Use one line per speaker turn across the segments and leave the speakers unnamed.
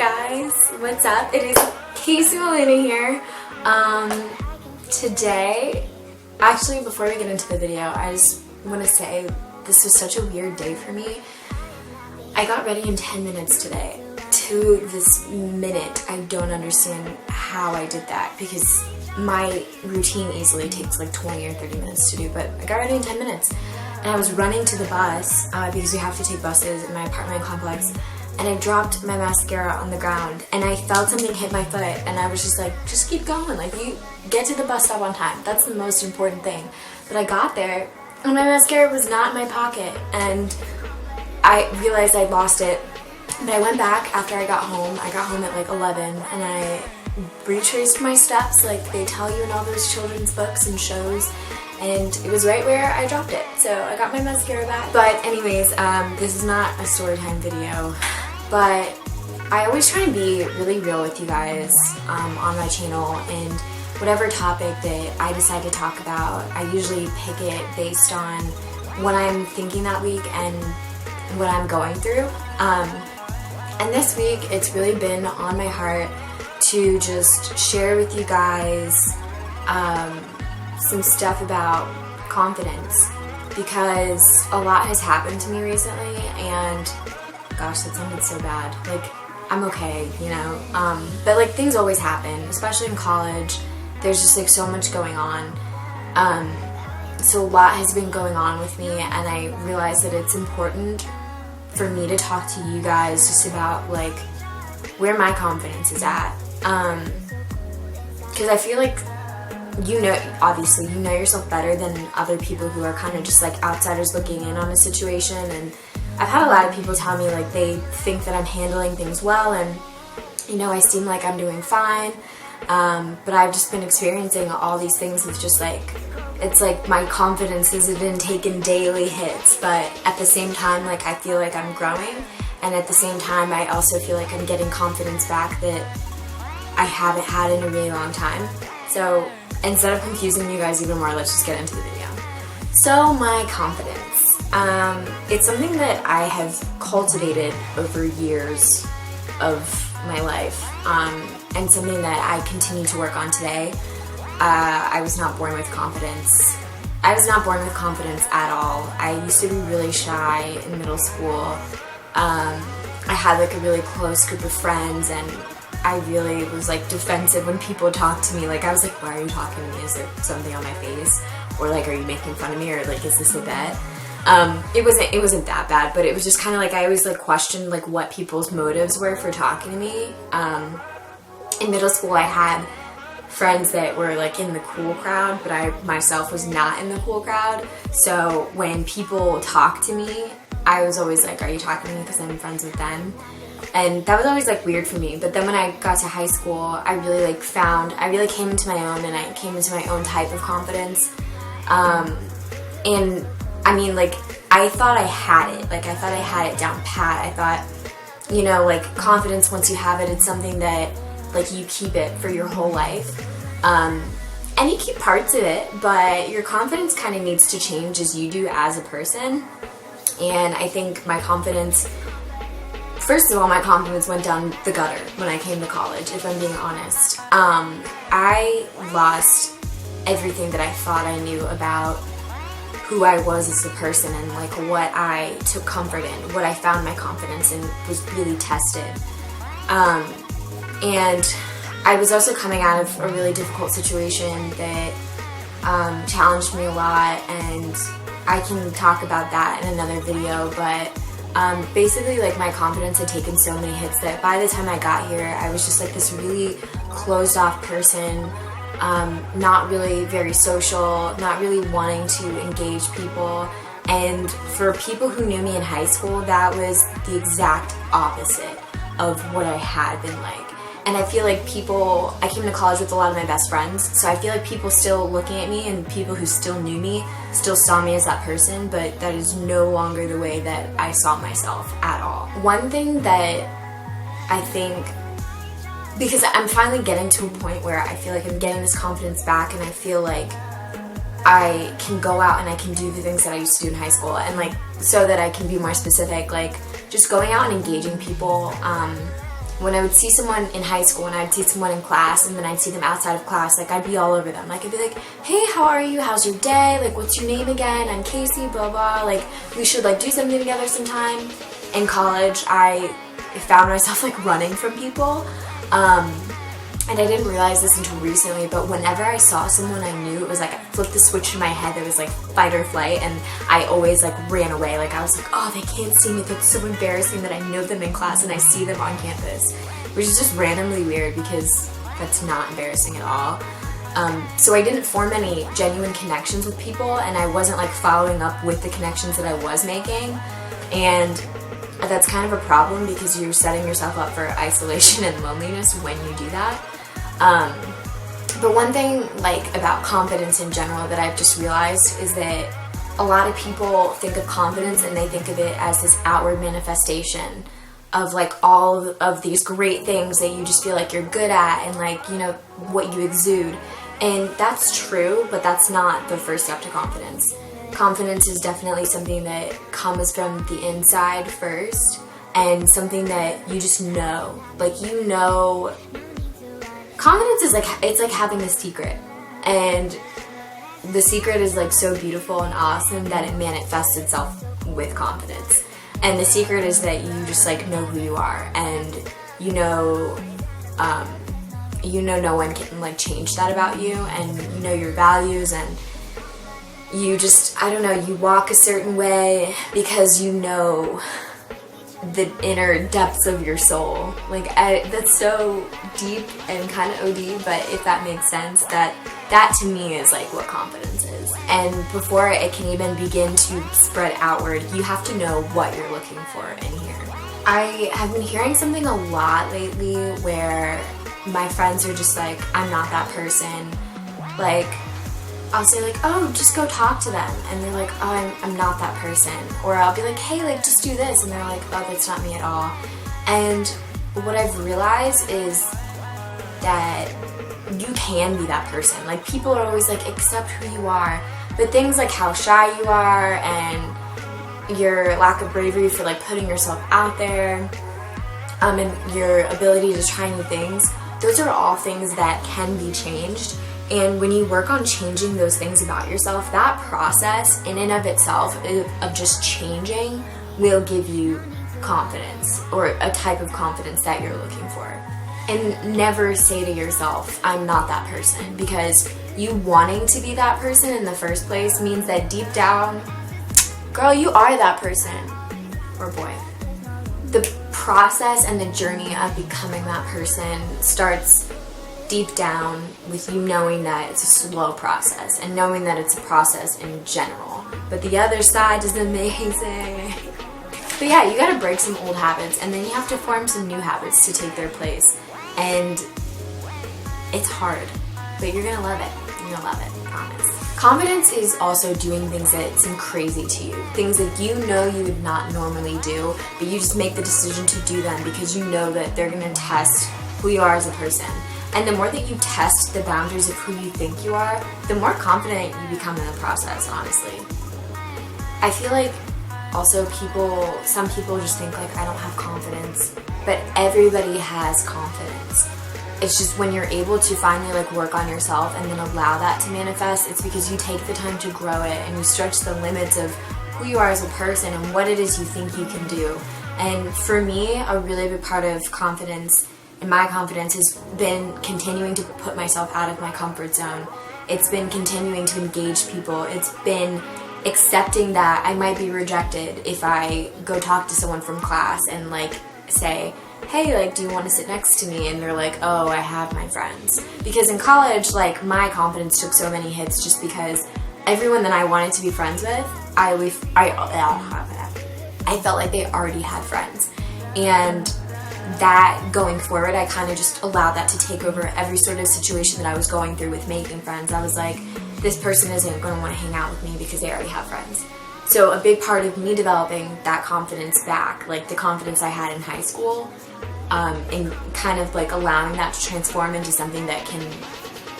guys, what's up? It is Casey Molina here. Today, actually before we get into the video, I just want to say this was such a weird day for me. I got ready in 10 minutes today. To this minute, I don't understand how I did that because my routine easily takes like 20 or 30 minutes to do, but I got ready in 10 minutes. And I was running to the bus because we have to take buses in my apartment complex, and I dropped my mascara on the ground and I felt something hit my foot, and I was just like, just keep going, like you get to the bus stop on time. That's the most important thing. But I got there and my mascara was not in my pocket, and I realized I'd lost it. But I went back after I got home. I got home at like 11 and I retraced my steps like they tell you in all those children's books and shows, and it was right where I dropped it. So I got my mascara back. But anyways, this is not a story time video, but I always try and be really real with you guys on my channel, and whatever topic that I decide to talk about, I usually pick it based on what I'm thinking that week and what I'm going through. And this week, it's really been on my heart to just share with you guys some stuff about confidence, because a lot has happened to me recently, and gosh, that sounded so bad. Like, I'm okay, you know, but like things always happen, especially in college. There's just like so much going on. So a lot has been going on with me, and I realized that it's important for me to talk to you guys just about like where my confidence is at. Because I feel like, you know, obviously you know yourself better than other people who are kind of just like outsiders looking in on a situation. And I've had a lot of people tell me like they think that I'm handling things well, and you know, I seem like I'm doing fine, but I've just been experiencing all these things with just like, it's like my confidence has been taking daily hits, but at the same time, like I feel like I'm growing, and at the same time I also feel like I'm getting confidence back that I haven't had in a really long time. So instead of confusing you guys even more, let's just get into the video. So my confidence, it's something that I have cultivated over years of my life, and something that I continue to work on today. I was not born with confidence. I was not born with confidence at all. I used to be really shy in middle school. I had like a really close group of friends, and I really was like defensive when people talked to me. Like I was like, why are you talking to me? Is there something on my face? Or like, are you making fun of me? Or like, is this a bet? It wasn't that bad, but it was just kind of like, I always like questioned like what people's motives were for talking to me. In middle school, I had friends that were like in the cool crowd, but I myself was not in the cool crowd. So when people talked to me, I was always like, are you talking to me because I'm friends with them? And that was always like weird for me. But then when I got to high school, I really came into my own, and I came into my own type of confidence. And I mean, like, I thought I had it. Like, I thought I had it down pat. I thought, you know, like, confidence, once you have it, it's something that, like, you keep it for your whole life. And you keep parts of it, but your confidence kind of needs to change as you do as a person. And I think my confidence, first of all, my confidence went down the gutter when I came to college, if I'm being honest. I lost everything that I thought I knew about who I was as a person, and like what I took comfort in, what I found my confidence in was really tested. And I was also coming out of a really difficult situation that challenged me a lot, and I can talk about that in another video, but basically like my confidence had taken so many hits that by the time I got here, I was just like this really closed off person, not really very social, not really wanting to engage people. And for people who knew me in high school, that was the exact opposite of what I had been like. And I feel like I came to college with a lot of my best friends, so I feel like people still looking at me, and people who still knew me still saw me as that person, but that is no longer the way that I saw myself at all. One thing that I think, because I'm finally getting to a point where I feel like I'm getting this confidence back, and I feel like I can go out and I can do the things that I used to do in high school, and like, so that I can be more specific, like just going out and engaging people, when I would see someone in high school and I'd see someone in class and then I'd see them outside of class, like I'd be all over them. Like I'd be like, hey, how are you? How's your day? Like, what's your name again? I'm Casey, blah, blah. Like, we should like do something together sometime. In college, I found myself like running from people. And I didn't realize this until recently, but whenever I saw someone I knew, it was like I flipped the switch in my head. There was like fight or flight, and I always like ran away. Like I was like, oh, they can't see me. That's so embarrassing that I know them in class and I see them on campus, which is just randomly weird because that's not embarrassing at all. So I didn't form any genuine connections with people, and I wasn't like following up with the connections that I was making, and that's kind of a problem because you're setting yourself up for isolation and loneliness when you do that. But one thing like about confidence in general that I've just realized is that a lot of people think of confidence and they think of it as this outward manifestation of like all of these great things that you just feel like you're good at and like, you know, what you exude. And that's true, but that's not the first step to confidence. Confidence is definitely something that comes from the inside first, and something that you just know. Like, you know, confidence is like, it's like having a secret, and the secret is like so beautiful and awesome that it manifests itself with confidence. And the secret is that you just like know who you are, and you know no one can like change that about you, and you know your values, and you just, I don't know, you walk a certain way because you know the inner depths of your soul. Like, that's so deep and kind of OD, but if that makes sense, that to me is like what confidence is. And before it can even begin to spread outward, you have to know what you're looking for in here. I have been hearing something a lot lately where my friends are just like, I'm not that person. Like, I'll say like, oh, just go talk to them, and they're like, oh, I'm not that person. Or I'll be like, hey, like, just do this, and they're like, oh, that's not me at all. And what I've realized is that you can be that person. Like, people are always like, accept who you are, but things like how shy you are and your lack of bravery for like putting yourself out there, and your ability to try new things, those are all things that can be changed. And when you work on changing those things about yourself, that process in and of itself of just changing will give you confidence, or a type of confidence that you're looking for. And never say to yourself, I'm not that person, because you wanting to be that person in the first place means that deep down, girl, you are that person, or boy. The process and the journey of becoming that person starts deep down with you knowing that it's a slow process, and knowing that it's a process in general. But the other side is amazing. But yeah, you gotta break some old habits, and then you have to form some new habits to take their place. And it's hard, but you're gonna love it. You're gonna love it, I promise. Confidence is also doing things that seem crazy to you. Things that you know you would not normally do, but you just make the decision to do them because you know that they're gonna test who you are as a person. And the more that you test the boundaries of who you think you are, the more confident you become in the process, honestly. I feel like also some people just think like, I don't have confidence, but everybody has confidence. It's just when you're able to finally like work on yourself and then allow that to manifest, it's because you take the time to grow it and you stretch the limits of who you are as a person and what it is you think you can do. And for me, a really big part of confidence, and my confidence, has been continuing to put myself out of my comfort zone. It's been continuing to engage people. It's been accepting that I might be rejected if I go talk to someone from class and like say, hey, like, do you want to sit next to me? And they're like, oh, I have my friends. Because in college, like, my confidence took so many hits just because everyone that I wanted to be friends with, I felt like they already had friends. And that going forward, I kind of just allowed that to take over every sort of situation that I was going through with making friends. I was like, this person isn't going to want to hang out with me because they already have friends. So a big part of me developing that confidence back, like the confidence I had in high school, and kind of like allowing that to transform into something that can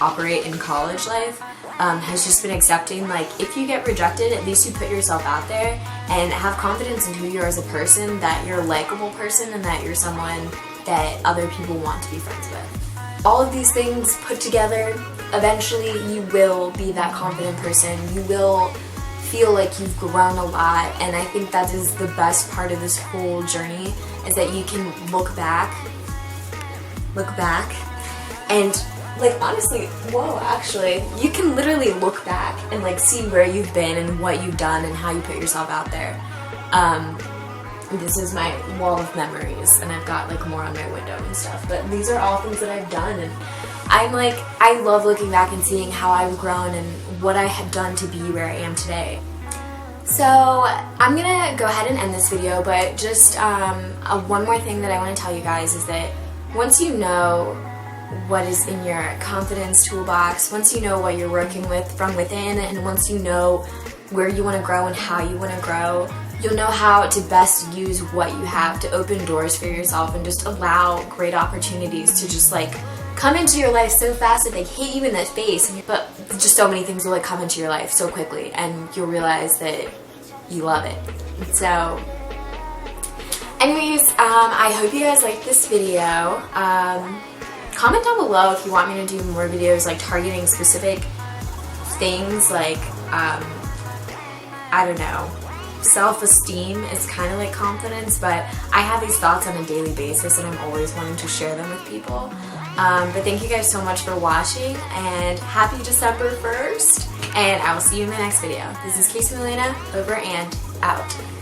operate in college life, has just been accepting, like, if you get rejected, at least you put yourself out there and have confidence in who you are as a person, that you're a likable person and that you're someone that other people want to be friends with. All of these things put together, eventually you will be that confident person. You will feel like you've grown a lot, and I think that is the best part of this whole journey, is that you can look back and, like, honestly, actually, you can literally look back and, like, see where you've been and what you've done and how you put yourself out there. This is my wall of memories, and I've got, like, more on my window and stuff, but these are all things that I've done, and I love looking back and seeing how I've grown and what I have done to be where I am today. So I'm gonna go ahead and end this video, but just one more thing that I want to tell you guys is that once you know what is in your confidence toolbox, once you know what you're working with from within, and once you know where you want to grow and how you want to grow, you'll know how to best use what you have to open doors for yourself and just allow great opportunities to just, like, come into your life so fast that they hit you in the face. But just so many things will, like, come into your life so quickly, and you'll realize that you love it. So anyways, I hope you guys liked this video. Comment down below if you want me to do more videos, like, targeting specific things, like, I don't know, self-esteem is kind of like confidence, but I have these thoughts on a daily basis and I'm always wanting to share them with people. But thank you guys so much for watching, and happy December 1st, and I will see you in my next video. This is Casey Milena, over and out.